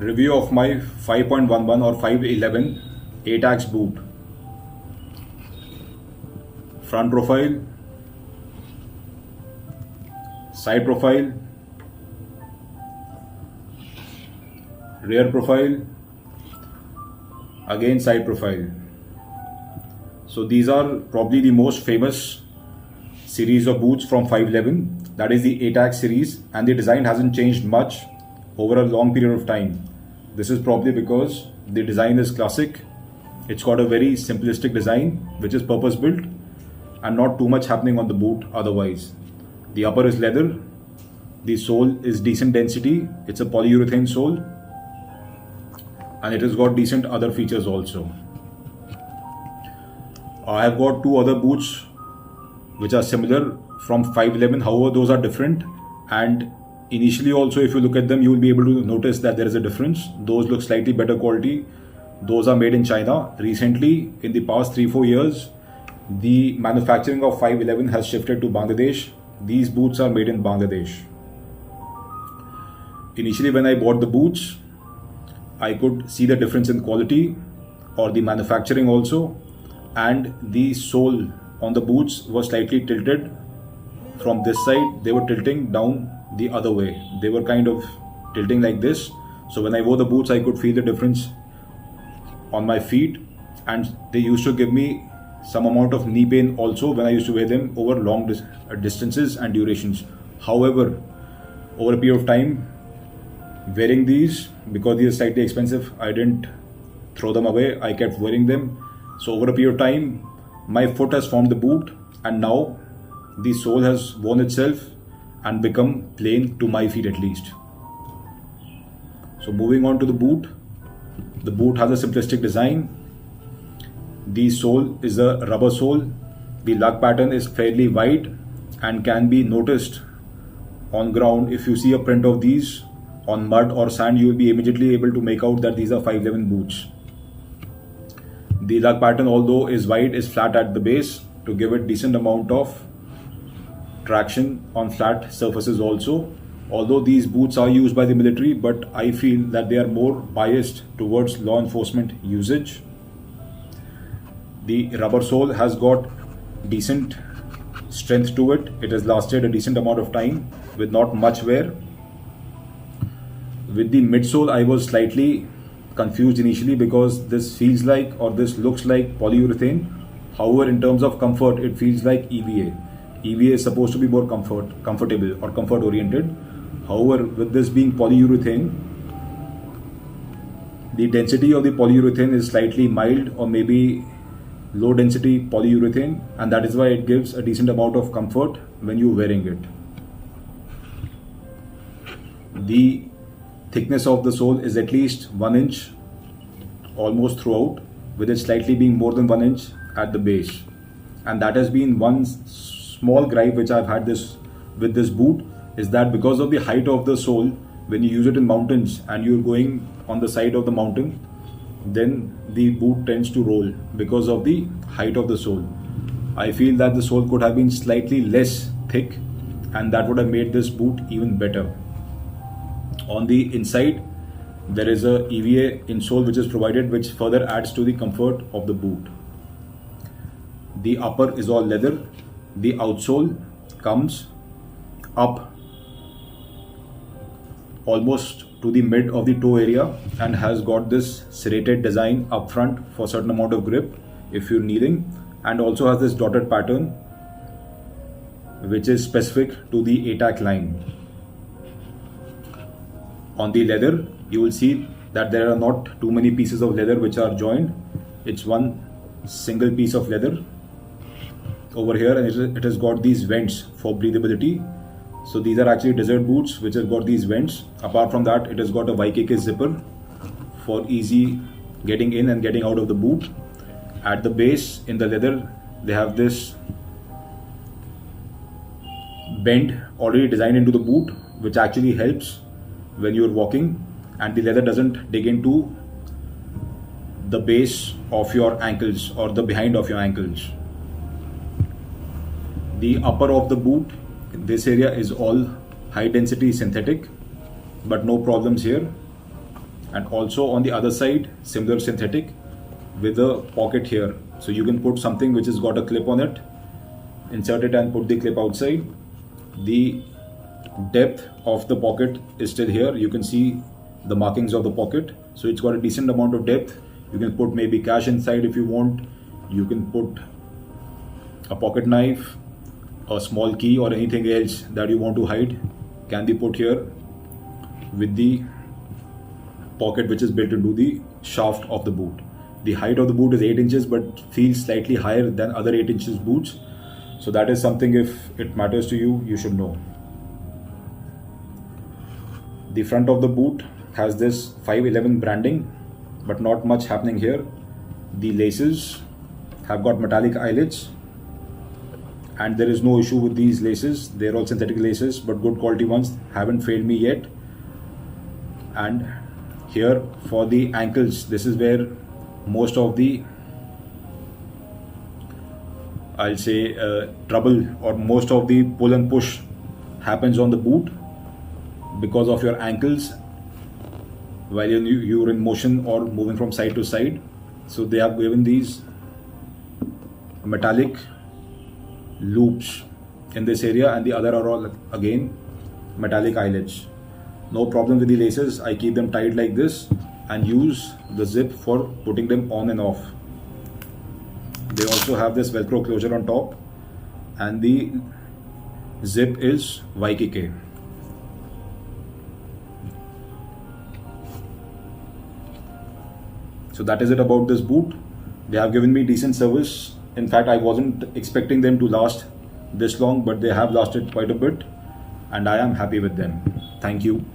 Review of my 5.11 or 511 atac boot. Front profile, side profile, rear profile, again side profile. So these are probably the most famous series of boots from 511, that is the atac series, and the design hasn't changed much over a long period of time. This is probably because the design is classic. It's got a very simplistic design which is purpose built and not too much happening on the boot otherwise. The upper is leather, the sole is decent density, it's a polyurethane sole, and it has got decent other features also. I have got two other boots which are similar from 511, however those are different, and initially also if you look at them you will be able to notice that there is a difference. Those look slightly better quality. Those are made in China. Recently, in the past 3-4 years, the manufacturing of 511 has shifted to Bangladesh. These boots are made in Bangladesh. Initially when I bought the boots, I could see the difference in quality or the manufacturing also, and the sole on the boots was slightly tilted from this side. They were tilting down the other way. They were kind of tilting like this. So when I wore the boots, I could feel the difference on my feet, and they used to give me some amount of knee pain also when I used to wear them over long distances and durations. However, over a period of time, wearing these, because these are slightly expensive, I didn't throw them away. I kept wearing them. So over a period of time, my foot has formed the boot, and now the sole has worn itself and become plain to my feet at least. So moving on to the boot. The boot has a simplistic design. The sole is a rubber sole. The lug pattern is fairly wide and can be noticed on ground. If you see a print of these on mud or sand, you will be immediately able to make out that these are 511 boots. The lug pattern, although is wide, is flat at the base to give it decent amount of traction on flat surfaces also. Although these boots are used by the military, but I feel that they are more biased towards law enforcement usage. The rubber sole has got decent strength to it. It has lasted a decent amount of time with not much wear. With the midsole, I was slightly confused initially because this feels like, or this looks like, polyurethane. However, in terms of comfort, it feels like EVA. EVA is supposed to be more comfortable or comfort oriented. However, with this being polyurethane, the density of the polyurethane is slightly mild or maybe low density polyurethane, and that is why it gives a decent amount of comfort when you're wearing it. The thickness of the sole is at least 1 inch almost throughout, with it slightly being more than 1 inch at the base. And that has been one small gripe which I've had with this boot, is that because of the height of the sole, when you use it in mountains and you're going on the side of the mountain, then the boot tends to roll because of the height of the sole. I feel that the sole could have been slightly less thick, and that would have made this boot even better. On the inside, there is a EVA insole which is provided, which further adds to the comfort of the boot. The upper is all leather. The outsole comes up almost to the mid of the toe area and has got this serrated design up front for a certain amount of grip if you're kneeling, and also has this dotted pattern which is specific to the atac line. On the leather, you will see that there are not too many pieces of leather which are joined. It's one single piece of leather over here, and it has got these vents for breathability. So these are actually desert boots which have got these vents. Apart from that, it has got a YKK zipper for easy getting in and getting out of the boot. At the base in the leather, they have this bend already designed into the boot, which actually helps when you're walking, and the leather doesn't dig into the base of your ankles or the behind of your ankles. The upper of the boot, this area is all high density synthetic, but no problems here. And also on the other side, similar synthetic with a pocket here. So you can put something which has got a clip on it, insert it and put the clip outside. The depth of the pocket is still here. You can see the markings of the pocket. So it's got a decent amount of depth. You can put maybe cash inside if you want. You can put a pocket knife, a small key or anything else that you want to hide can be put here with the pocket which is built into the shaft of the boot. The height of the boot is 8 inches but feels slightly higher than other 8 inches boots. So that is something, if it matters to you, you should know. The front of the boot has this 511 branding, but not much happening here. The laces have got metallic eyelets, and there is no issue with these laces. They're all synthetic laces, but good quality ones, haven't failed me yet. And here for the ankles, this is where most of the, I'll say, trouble or most of the pull and push happens on the boot because of your ankles while you're in motion or moving from side to side. So they have given these metallic loops in this area, and the other are all again metallic eyelets. No problem with the laces. I keep them tied like this and use the zip for putting them on and off. They also have this velcro closure on top, and the zip is YKK. So that is it about this boot. They have given me decent service. In fact, I wasn't expecting them to last this long, but they have lasted quite a bit, and I am happy with them. Thank you.